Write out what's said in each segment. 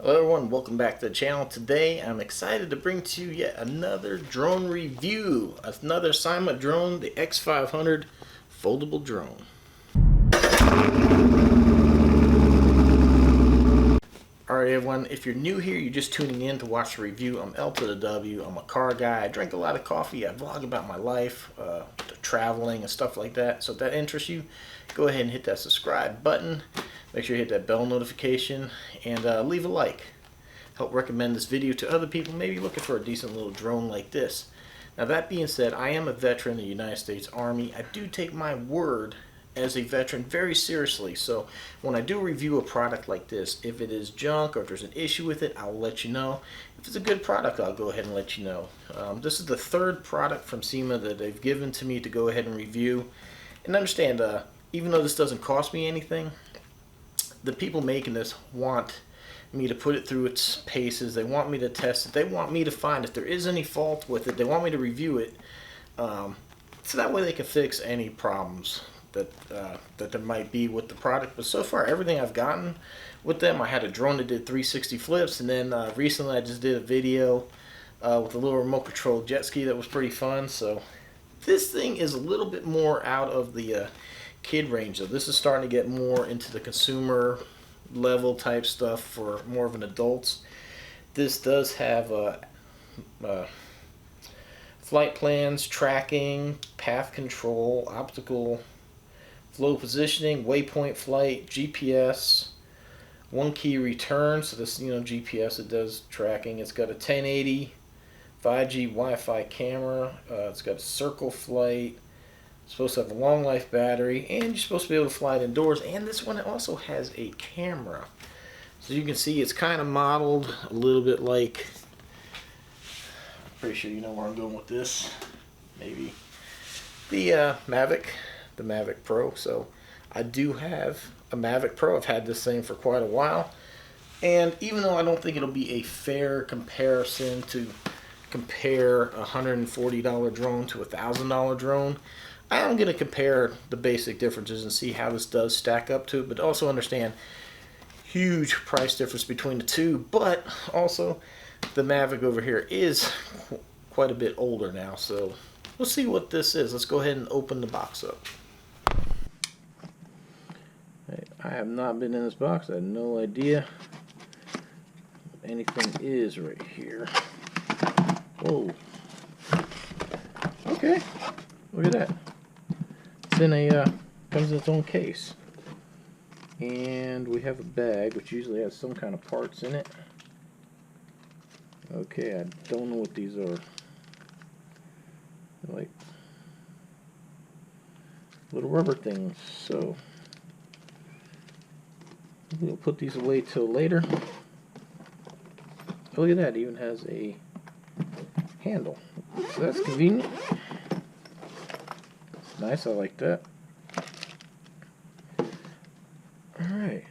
Hello everyone, welcome back to the channel. Today I'm excited to bring to you yet another drone review. Another Syma drone, the X500 foldable drone. Alright everyone, if you're new here, you're just tuning in to watch the review, I'm L to the W. I'm a car guy. I drink a lot of coffee. I vlog about my life, traveling and stuff like that. So if that interests you, go ahead and hit that subscribe button. Make sure you hit that bell notification and leave a like. Help recommend this video to other people maybe looking for a decent little drone like this. Now that being said, I am a veteran of the United States Army. I do take my word as a veteran very seriously. So when I do review a product like this, if it is junk or if there's an issue with it, I'll let you know. If it's a good product, I'll go ahead and let you know. This is the third product from Syma that they've given to me to go ahead and review. And understand, even though this doesn't cost me anything, the people making this want me to put it through its paces. They want me to test it. They want me to find if there is any fault with it. They want me to review it, so that way they can fix any problems that there might be with the product. But so far, everything I've gotten with them, I had a drone that did 360 flips, and then recently I just did a video with a little remote control jet ski that was pretty fun. So this thing is a little bit more out of the kid range, though. This is starting to get more into the consumer level type stuff for more of an adults. This does have flight plans, tracking, path control, optical flow positioning, waypoint flight, GPS, one key return. So this, GPS, it does tracking. It's got a 1080 5G Wi-Fi camera. It's got a circle flight. It's supposed to have a long life battery, and you're supposed to be able to fly it indoors. And this one also has a camera, so you can see it's kind of modeled a little bit like, I'm pretty sure you know where I'm going with this, maybe the Mavic Pro. So I do have a Mavic Pro. I've had this thing for quite a while, and even though I don't think it'll be a fair comparison to compare a $140 drone to a $1,000 drone, I am going to compare the basic differences and see how this does stack up to it, but also understand huge price difference between the two. But also the Mavic over here is quite a bit older now, so we'll see what this is. Let's go ahead and open the box up. I have not been in this box. I have no idea if anything is right here. Whoa. Okay, look at that. It's in comes in its own case. And we have a bag, which usually has some kind of parts in it. Okay, I don't know what these are. They're like little rubber things. So we'll put these away till later. Oh, look at that, it even has a handle. So that's convenient. It's nice, I like that. Alright.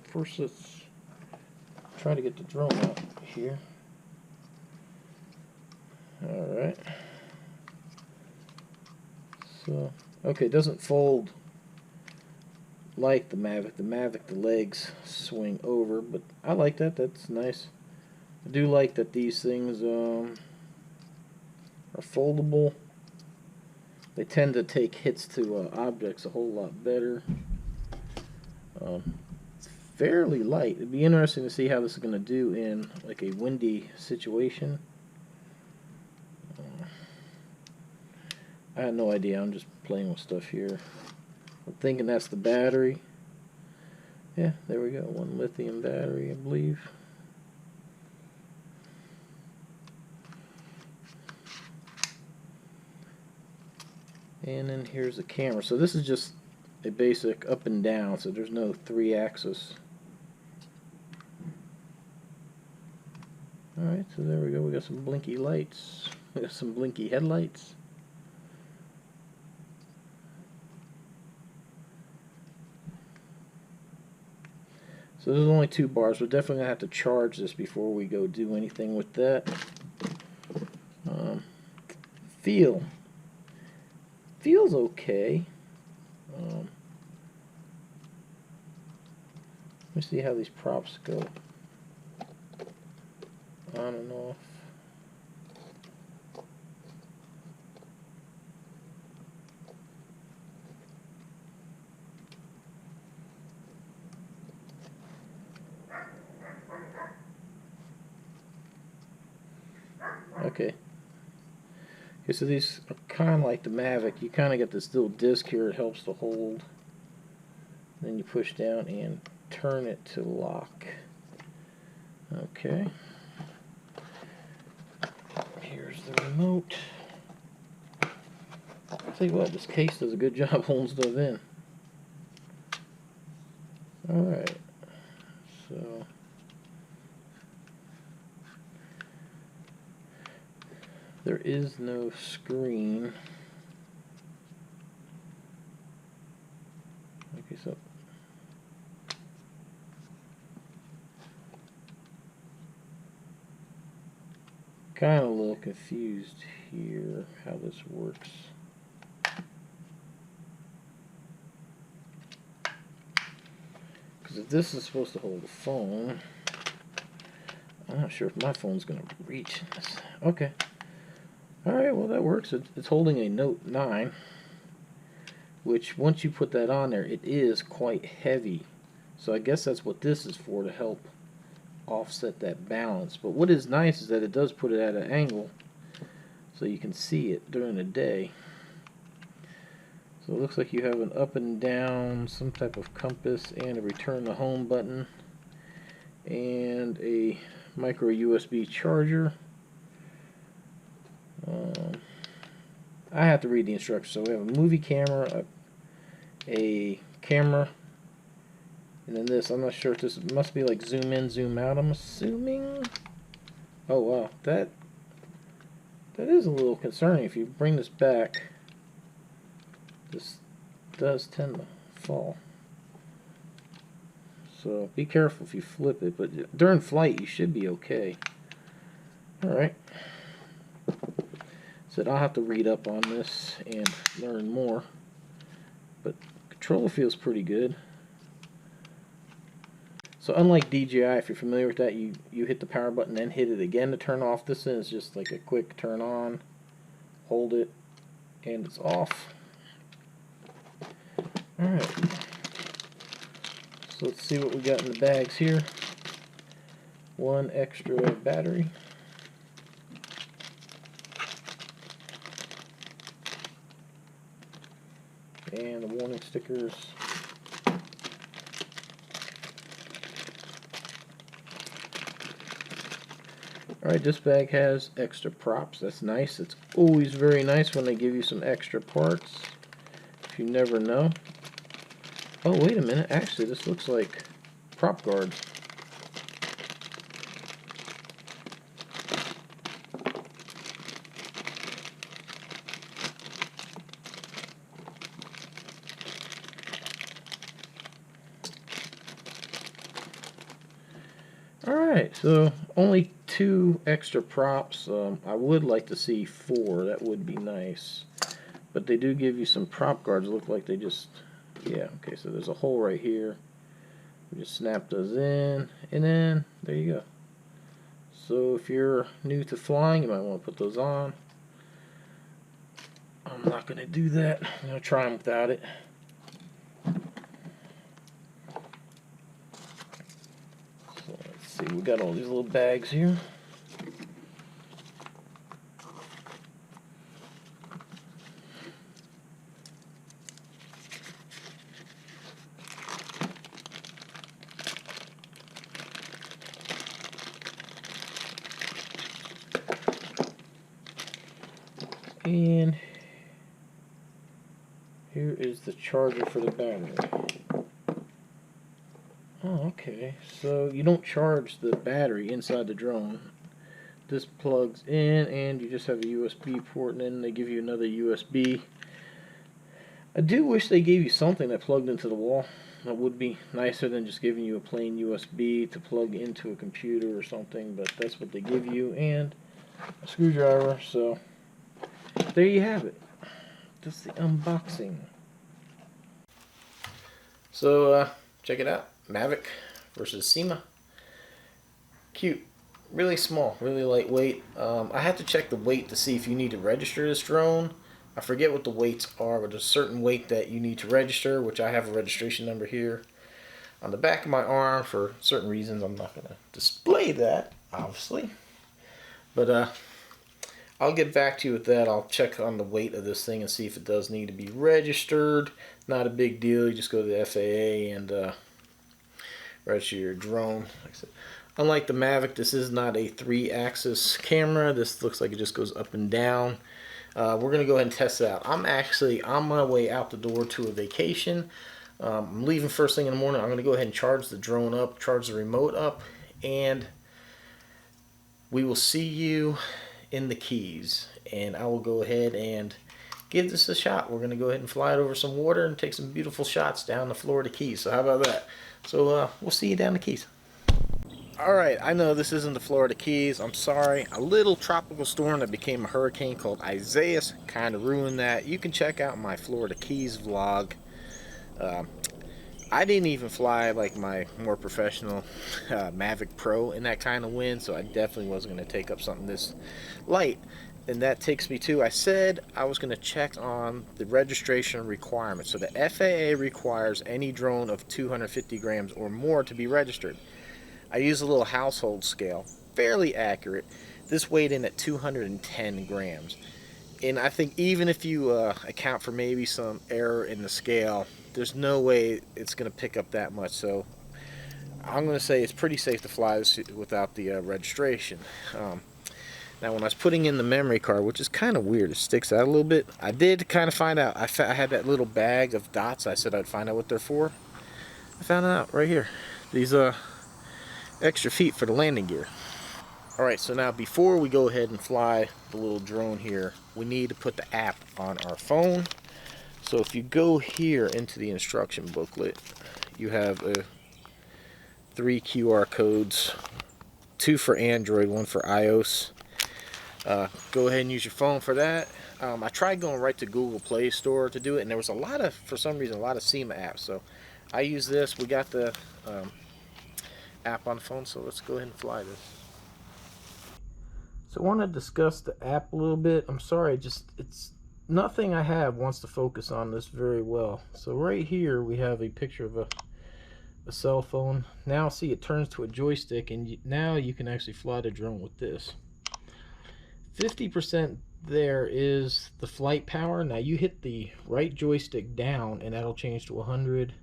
First, let's try to get the drone out here. Alright. So, okay, it doesn't fold like the Mavic. The Mavic, the legs swing over, but I like that. That's nice. I do like that these things are foldable. They tend to take hits to objects a whole lot better. It's fairly light. It'd be interesting to see how this is going to do in like a windy situation. I have no idea. I'm just playing with stuff here. I'm thinking that's the battery. Yeah, there we go. One lithium battery, I believe. And then here's the camera. So this is just a basic up and down, so there's no 3-axis. Alright, so there we go. We got some blinky lights. We got some blinky headlights. So there's only 2 bars. We're definitely going to have to charge this before we go do anything with that. Feels okay. Let me see how these props go. on and off. Okay. Okay, so these are kind of like the Mavic. You kind of get this little disc here. It helps to hold. Then you push down and turn it to lock. Okay. Here's the remote. I'll tell you what, this case does a good job holding stuff in. Alright. So there is no screen. Okay, so kind of a little confused here how this works. Because if this is supposed to hold the phone, I'm not sure if my phone's going to reach this. Okay. Alright, well that works. It's holding a Note 9, which once you put that on there, it is quite heavy. So I guess that's what this is for, to help offset that balance. But what is nice is that it does put it at an angle so you can see it during the day. So it looks like you have an up and down, some type of compass, and a return to home button, and a micro USB charger. I have to read the instructions. So we have a movie camera, a camera, and then this. I'm not sure if this must be like zoom in, zoom out, I'm assuming. Oh wow, that is a little concerning. If you bring this back, this does tend to fall. So be careful if you flip it, but during flight you should be okay. Alright. So I'll have to read up on this and learn more. But controller feels pretty good. So unlike DJI, if you're familiar with that, you hit the power button and hit it again to turn off. This is just like a quick turn on, hold it, and it's off. Alright. So let's see what we got in the bags here. One extra battery. And the warning stickers. Alright, this bag has extra props. That's nice. It's always very nice when they give you some extra parts. If you never know. Oh, wait a minute. Actually, this looks like prop guards. Alright, so only 2 extra props. I would like to see 4. That would be nice. But they do give you some prop guards. Look like they just... Yeah, okay, so there's a hole right here. We just snap those in, and then there you go. So if you're new to flying, you might want to put those on. I'm not going to do that. I'm going to try them without it. So let's see, we got all these little bags here. And here is the charger for the battery. Oh, okay. So you don't charge the battery inside the drone. This plugs in and you just have a USB port, and then they give you another USB. I do wish they gave you something that plugged into the wall. That would be nicer than just giving you a plain USB to plug into a computer or something, but that's what they give you, and a screwdriver. So there you have it. Just the unboxing. So check it out. Mavic versus Syma. Cute. Really small, really lightweight. I had to check the weight to see if you need to register this drone. I forget what the weights are, but there's a certain weight that you need to register, which I have a registration number here on the back of my arm. For certain reasons, I'm not going to display that, obviously. But I'll get back to you with that. I'll check on the weight of this thing and see if it does need to be registered. Not a big deal. You just go to the FAA and register your drone. Like I said, unlike the Mavic, this is not a 3-axis camera. This looks like it just goes up and down. We're going to go ahead and test it out. I'm actually on my way out the door to a vacation. I'm leaving first thing in the morning. I'm going to go ahead and charge the drone up, charge the remote up, and we will see you in the Keys. And I will go ahead and give this a shot. We're going to go ahead and fly it over some water and take some beautiful shots down the Florida Keys. So how about that? So we'll see you down the Keys. Alright, I know this isn't the Florida Keys. I'm sorry. A little tropical storm that became a hurricane called Isaias kind of ruined that. You can check out my Florida Keys vlog. I didn't even fly like my more professional Mavic Pro in that kind of wind, so I definitely wasn't going to take up something this light. And that takes me to, I said I was going to check on the registration requirements. So the FAA requires any drone of 250 grams or more to be registered. I use a little household scale, fairly accurate. This weighed in at 210 grams. And I think even if you account for maybe some error in the scale, there's no way it's going to pick up that much. So I'm going to say it's pretty safe to fly this without the registration. Now when I was putting in the memory card, which is kind of weird, it sticks out a little bit. I did kind of find out. I had that little bag of dots. I said I'd find out what they're for. I found out right here. These extra feet for the landing gear. Alright, so now before we go ahead and fly the little drone here, we need to put the app on our phone. So if you go here into the instruction booklet, you have 3 QR codes, 2 for Android, 1 for iOS. Go ahead and use your phone for that. I tried going right to Google Play Store to do it, and there was a lot of, for some reason, a lot of Syma apps. So I use this. We got the app on the phone, so let's go ahead and fly this. So I want to discuss the app a little bit. I'm sorry, it's nothing I have wants to focus on this very well. So right here we have a picture of a cell phone. Now see, it turns to a joystick, and now you can actually fly the drone with this. 50% there is the flight power. Now you hit the right joystick down and that'll change to 100.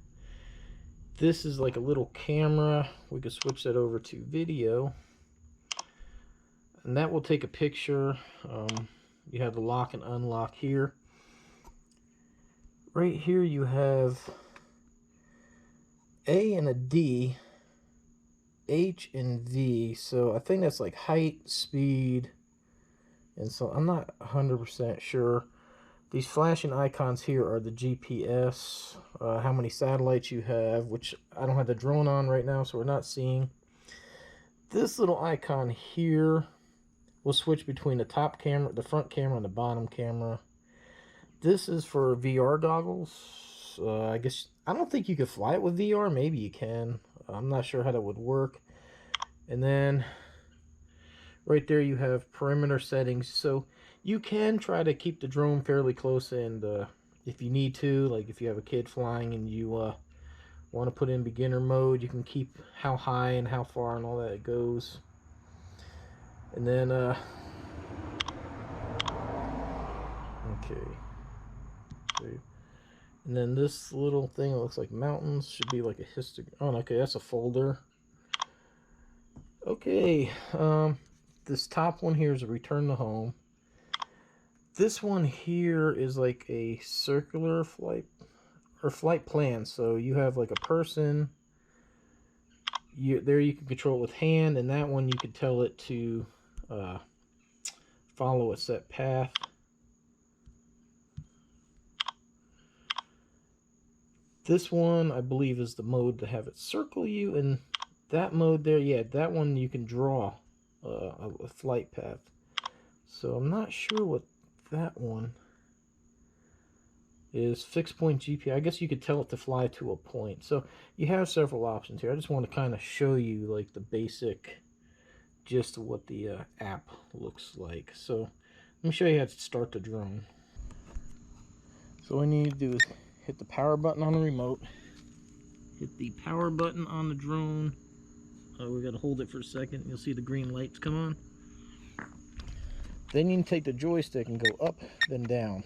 This is like a little camera. We could switch that over to video, and that will take a picture. You have the lock and unlock here. Right here you have A and a D, H and V. So I think that's like height, speed, and so I'm not 100% sure. These flashing icons here are the GPS, how many satellites you have, which I don't have the drone on right now, so we're not seeing. This little icon here will switch between the top camera, the front camera, and the bottom camera. This is for VR goggles. I guess, I don't think you could fly it with VR. Maybe you can. I'm not sure how that would work. And then right there you have perimeter settings. So you can try to keep the drone fairly close, and if you need to, like if you have a kid flying and you want to put in beginner mode, you can keep how high and how far and all that it goes. And then okay, and then this little thing that looks like mountains should be like a histogram. Oh, okay, that's a folder. Okay, this top one here is a return to home. This one here is like a circular flight or flight plan. So you have like a person. There you can control it with hand, and that one you could tell it to follow a set path. This one I believe is the mode to have it circle you, and that mode there, yeah, that one you can draw a flight path. So I'm not sure what that one is. Fixed point GPS. I guess you could tell it to fly to a point. So you have several options here. I just want to kind of show you like the basic gist of what the app looks like. So let me show you how to start the drone. So all we need to do is hit the power button on the remote, hit the power button on the drone. We got to hold it for a second. You'll see the green lights come on. Then you can take the joystick and go up, then down.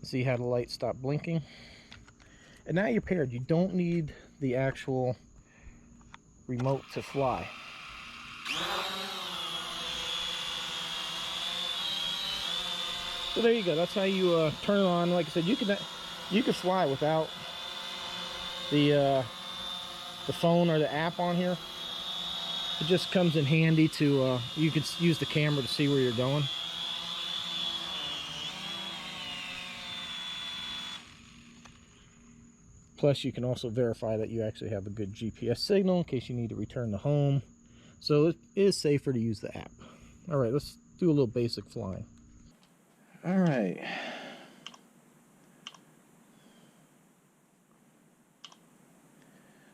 See how the lights stop blinking? And now you're paired. You don't need the actual remote to fly. So there you go. That's how you turn it on. Like I said, you can fly without the phone or the app on here. It just comes in handy to you can use the camera to see where you're going. Plus, you can also verify that you actually have a good GPS signal in case you need to return to home. So it is safer to use the app. All right, let's do a little basic flying. All right.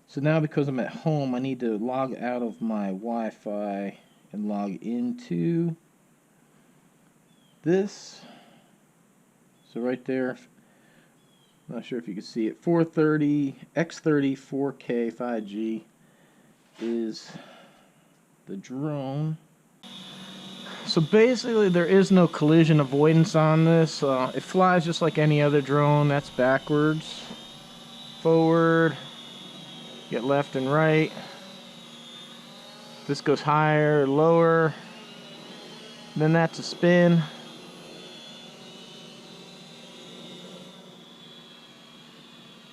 So now because I'm at home, I need to log out of my Wi-Fi and log into this. So right there, not sure if you can see it, 430 X30 4K 5G is the drone. So basically there is no collision avoidance on this. It flies just like any other drone. That's backwards, forward, get left and right. This goes higher, lower. Then that's a spin.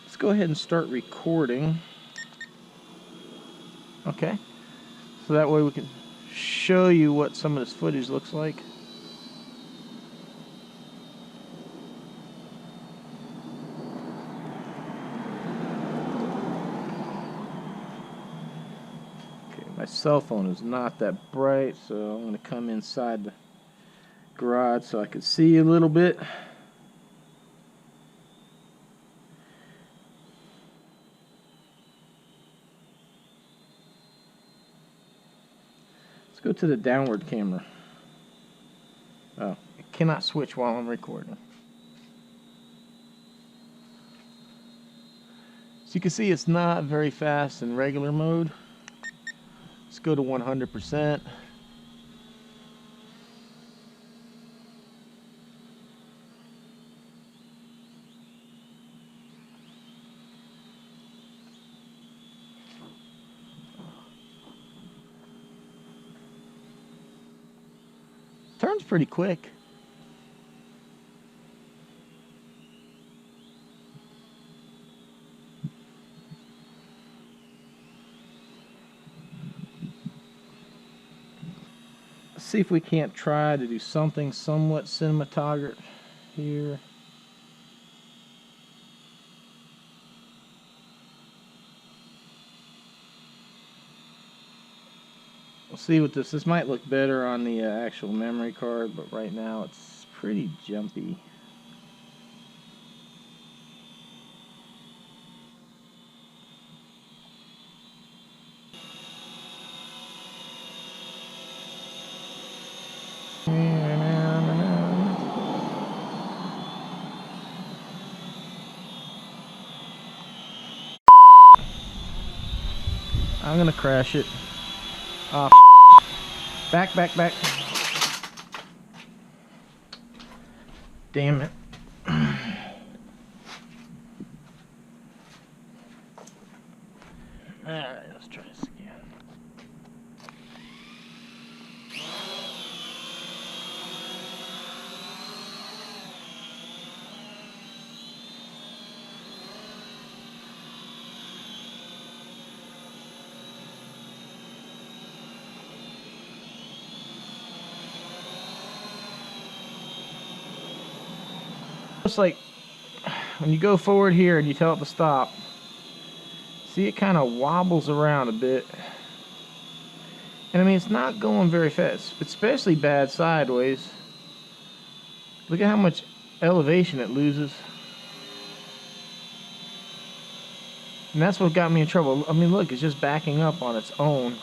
Let's go ahead and start recording. Okay, so that way we can show you what some of this footage looks like. Okay, my cell phone is not that bright, so I'm going to come inside the garage so I can see a little bit. Let's go to the downward camera. Oh, it cannot switch while I'm recording. So you can see it's not very fast in regular mode. Let's go to 100%. Turns pretty quick. Let's see if we can't try to do something somewhat cinematographic here. We'll see what this might look better on the actual memory card, but right now it's pretty jumpy. I'm gonna crash it. Oh, back. Damn it. Alright, let's try this again. It's like when you go forward here and you tell it to stop, see it kind of wobbles around a bit. And I mean, it's not going very fast, especially bad sideways. Look at how much elevation it loses. And that's what got me in trouble. I mean, look, it's just backing up on its own.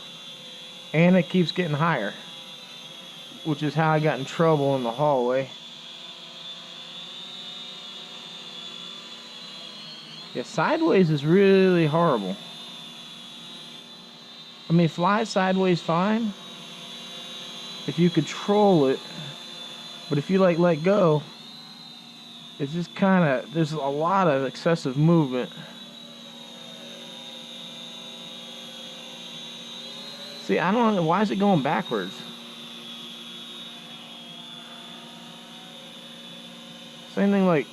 and it keeps getting higher, which is how I got in trouble in the hallway. Yeah, sideways is really horrible. I mean, fly sideways fine if you control it, but if you like let go, it's just kind of, there's a lot of excessive movement. See, I don't know, why is it going backwards? Same thing like,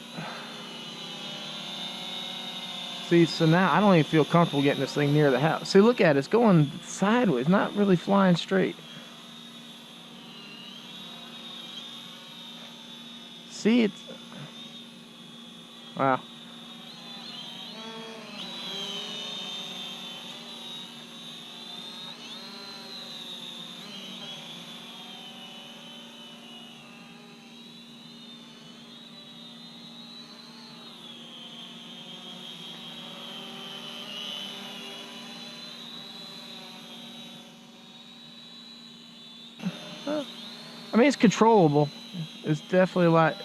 see, so now I don't even feel comfortable getting this thing near the house. See, look at it, it's going sideways, not really flying straight. See, it's, wow. I mean, it's controllable. It's definitely a lot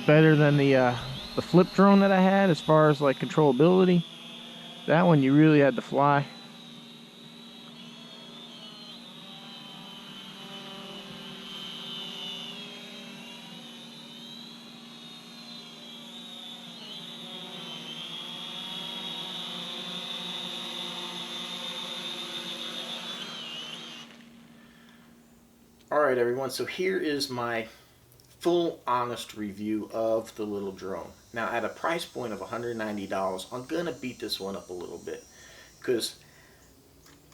better than the flip drone that I had as far as like controllability. That one you really had to fly. Alright everyone, so here is my full honest review of the little drone. Now at a price point of $190, I'm going to beat this one up a little bit. Because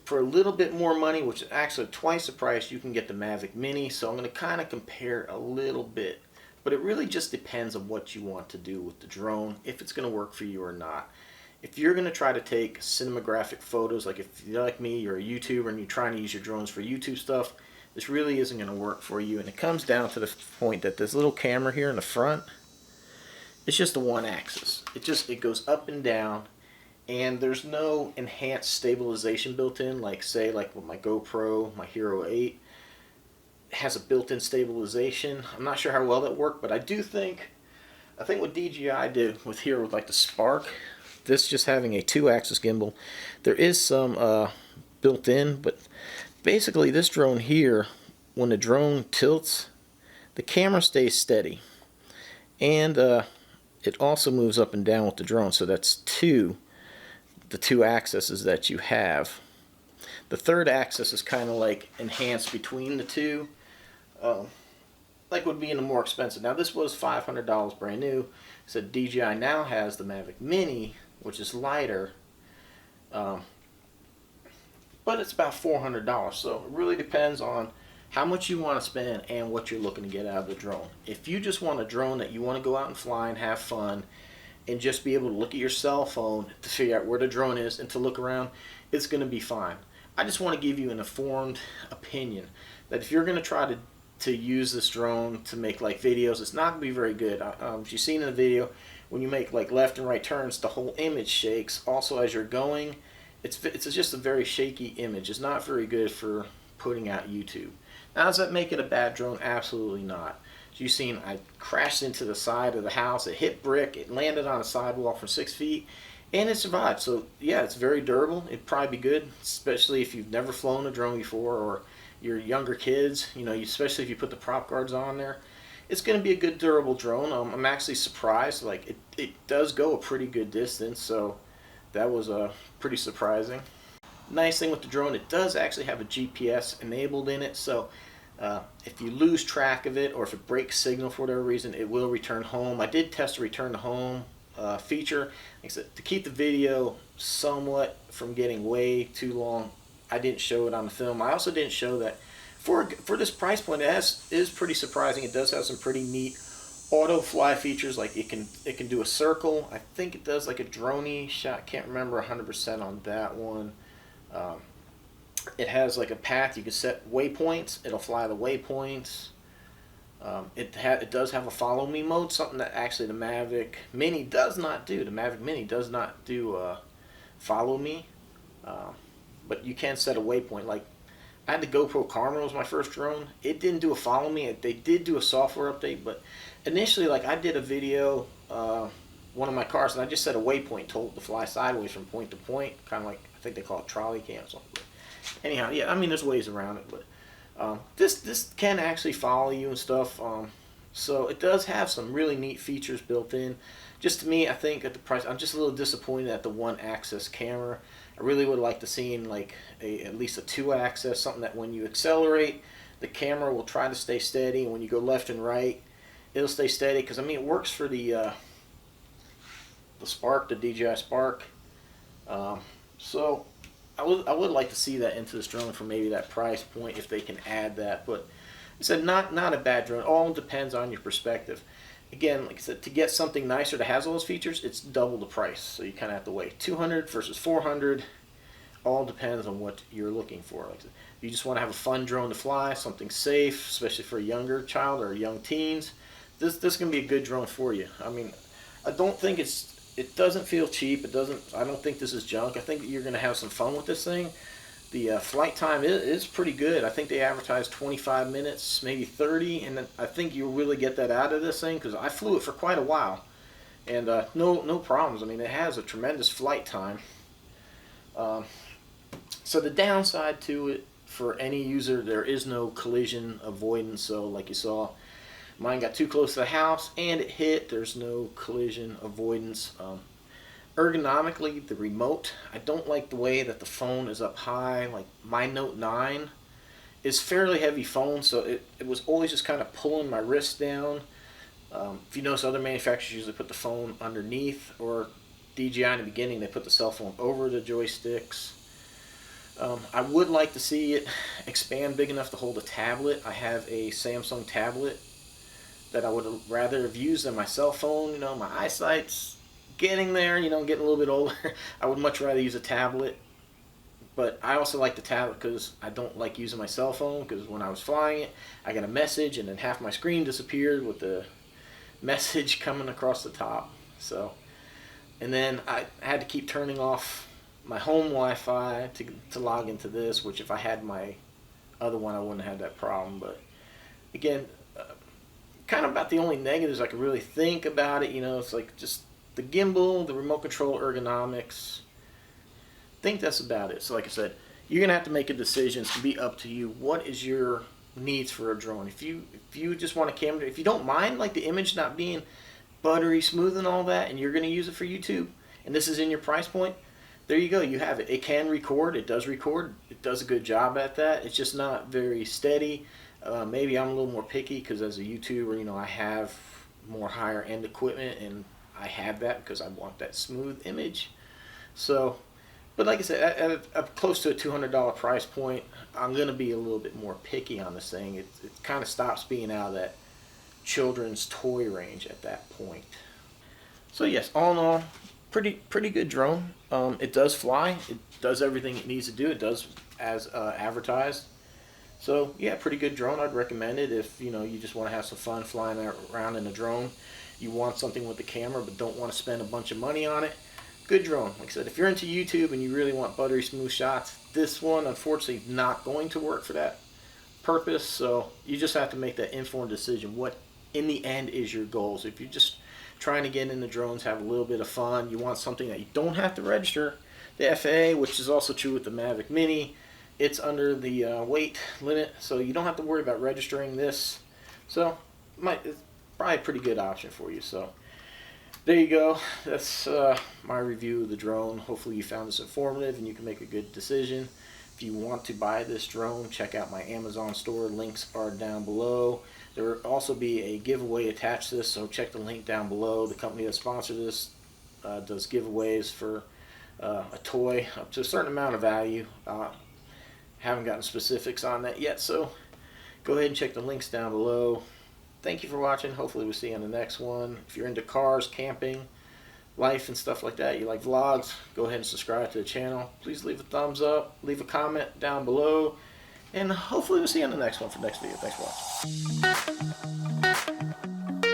for a little bit more money, which is actually twice the price, you can get the Mavic Mini. So I'm going to kind of compare a little bit. But it really just depends on what you want to do with the drone, if it's going to work for you or not. If you're going to try to take cinematographic photos, like if you're like me, you're a YouTuber and you're trying to use your drones for YouTube stuff, this really isn't going to work for you. And it comes down to the point that this little camera here in the front, it's just a one axis. It goes up and down, and there's no enhanced stabilization built in, like say like with my GoPro, my Hero 8 has a built-in stabilization. I'm not sure how well that worked, but I think what DJI did with here with like the Spark, this just having a 2-axis gimbal, there is some built in, but basically this drone here, when the drone tilts, the camera stays steady, and it also moves up and down with the drone. So that's the two axes that you have. The third axis is kind of like enhanced between the two, like would be in the more expensive. Now this was $500 brand new. So DJI now has the Mavic Mini, which is lighter, but it's about $400. So it really depends on how much you want to spend and what you're looking to get out of the drone. If you just want a drone that you want to go out and fly and have fun and just be able to look at your cell phone to figure out where the drone is and to look around, it's going to be fine. I just want to give you an informed opinion that if you're going to try to use this drone to make like videos, it's not going to be very good. As you've seen in the video, when you make like left and right turns, the whole image shakes. Also as you're going, it's just a very shaky image. It's not very good for putting out YouTube. Now, does that make it a bad drone? Absolutely not. As you've seen, I crashed into the side of the house. It hit brick. It landed on a sidewalk from 6 feet, and it survived. So yeah, it's very durable. It'd probably be good, especially if you've never flown a drone before, or your younger kids. You know, especially if you put the prop guards on there. It's going to be a good durable drone. I'm actually surprised. Like it does go a pretty good distance, so that was pretty surprising. Nice thing with the drone, it does actually have a GPS enabled in it, so if you lose track of it or if it breaks signal for whatever reason, it will return home. I did test a return to home feature. Like I said, to keep the video somewhat from getting way too long, I didn't show it on the film. I also didn't show that for this price point, it is pretty surprising. It does have some pretty neat auto fly features, like it can do a circle. I think it does like a drone-y shot. Can't remember 100% on that one. It has like a path. You can set waypoints. It'll fly the waypoints. It does have a follow me mode, something that actually the Mavic Mini does not do. The Mavic Mini does not do follow me, but you can set a waypoint. Like I had the GoPro Karma was my first drone. It didn't do a follow me. They did do a software update, but initially, like I did a video, one of my cars, and I just set a waypoint, told it to fly sideways from point to point, kind of like I think they call it trolley cam or something. But anyhow, yeah, I mean there's ways around it, but this can actually follow you and stuff. So it does have some really neat features built in. Just to me, I think at the price, I'm just a little disappointed at the one-axis camera. I really would like to see like at least a two-axis, something that when you accelerate, the camera will try to stay steady, and when you go left and right, it'll stay steady. Because I mean, it works for the Spark, the DJI Spark. So I would like to see that into this drone for maybe that price point if they can add that. But I said not a bad drone. All depends on your perspective. Again, like I said, to get something nicer that has all those features, it's double the price. So you kind of have to weigh 200 versus 400. All depends on what you're looking for. Like I said, if you just want to have a fun drone to fly, something safe, especially for a younger child or young teens, this can be a good drone for you. I mean, I don't think it doesn't feel cheap. I don't think this is junk. I think you're going to have some fun with this thing. The flight time is pretty good. I think they advertise 25 minutes, maybe 30, and I think you'll really get that out of this thing because I flew it for quite a while, and no problems. I mean, it has a tremendous flight time. So the downside to it for any user, there is no collision avoidance. So like you saw, mine got too close to the house and it hit. There's no collision avoidance. Ergonomically, the remote, I don't like the way that the phone is up high. Like my Note 9 is fairly heavy phone, so it was always just kind of pulling my wrist down. If you notice, other manufacturers usually put the phone underneath, or DJI in the beginning, they put the cell phone over the joysticks. I would like to see it expand big enough to hold a tablet. I have a Samsung tablet that I would rather have used than my cell phone. You know, my eyesight's getting there, you know, getting a little bit older. I would much rather use a tablet, but I also like the tablet because I don't like using my cell phone, because when I was flying it, I got a message and then half my screen disappeared with the message coming across the top. So, and then I had to keep turning off my home Wi-Fi to log into this, which if I had my other one, I wouldn't have that problem. But again, kind of about the only negatives I could really think about it, you know, it's like just the gimbal, the remote control ergonomics. I think that's about it. So like I said, you're gonna have to make a decision. It's gonna be up to you. What is your needs for a drone? If you just want a camera, if you don't mind like the image not being buttery smooth and all that, and you're gonna use it for YouTube, and this is in your price point, there you go. You have it. It can record. It does record. It does a good job at that. It's just not very steady. Maybe I'm a little more picky because as a YouTuber, you know, I have more higher end equipment, and I have that because I want that smooth image. So, but like I said, at close to a $200 price point, I'm going to be a little bit more picky on this thing. It kind of stops being out of that children's toy range at that point. So yes, all in all, pretty good drone. It does fly. It does everything it needs to do. It does as advertised. So yeah, pretty good drone. I'd recommend it if you know you just want to have some fun flying around in a drone. You want something with the camera but don't want to spend a bunch of money on it. Good drone. Like I said, if you're into YouTube and you really want buttery smooth shots, this one unfortunately not going to work for that purpose. So you just have to make that informed decision. What in the end is your goals? If you're just trying to get into drones, have a little bit of fun, you want something that you don't have to register the FAA, which is also true with the Mavic Mini. It's under the weight limit, so you don't have to worry about registering this. So it's probably a pretty good option for you. So there you go. That's my review of the drone. Hopefully you found this informative and you can make a good decision. If you want to buy this drone, check out my Amazon store. Links are down below. There will also be a giveaway attached to this, so check the link down below. The company that sponsored this does giveaways for a toy up to a certain amount of value. Haven't gotten specifics on that yet, so go ahead and check the links down below. Thank you for watching. Hopefully we'll see you on the next one. If you're into cars, camping, life, and stuff like that, you like vlogs, go ahead and subscribe to the channel. Please leave a thumbs up, leave a comment down below, and hopefully we'll see you on the next one for the next video. Thanks for watching.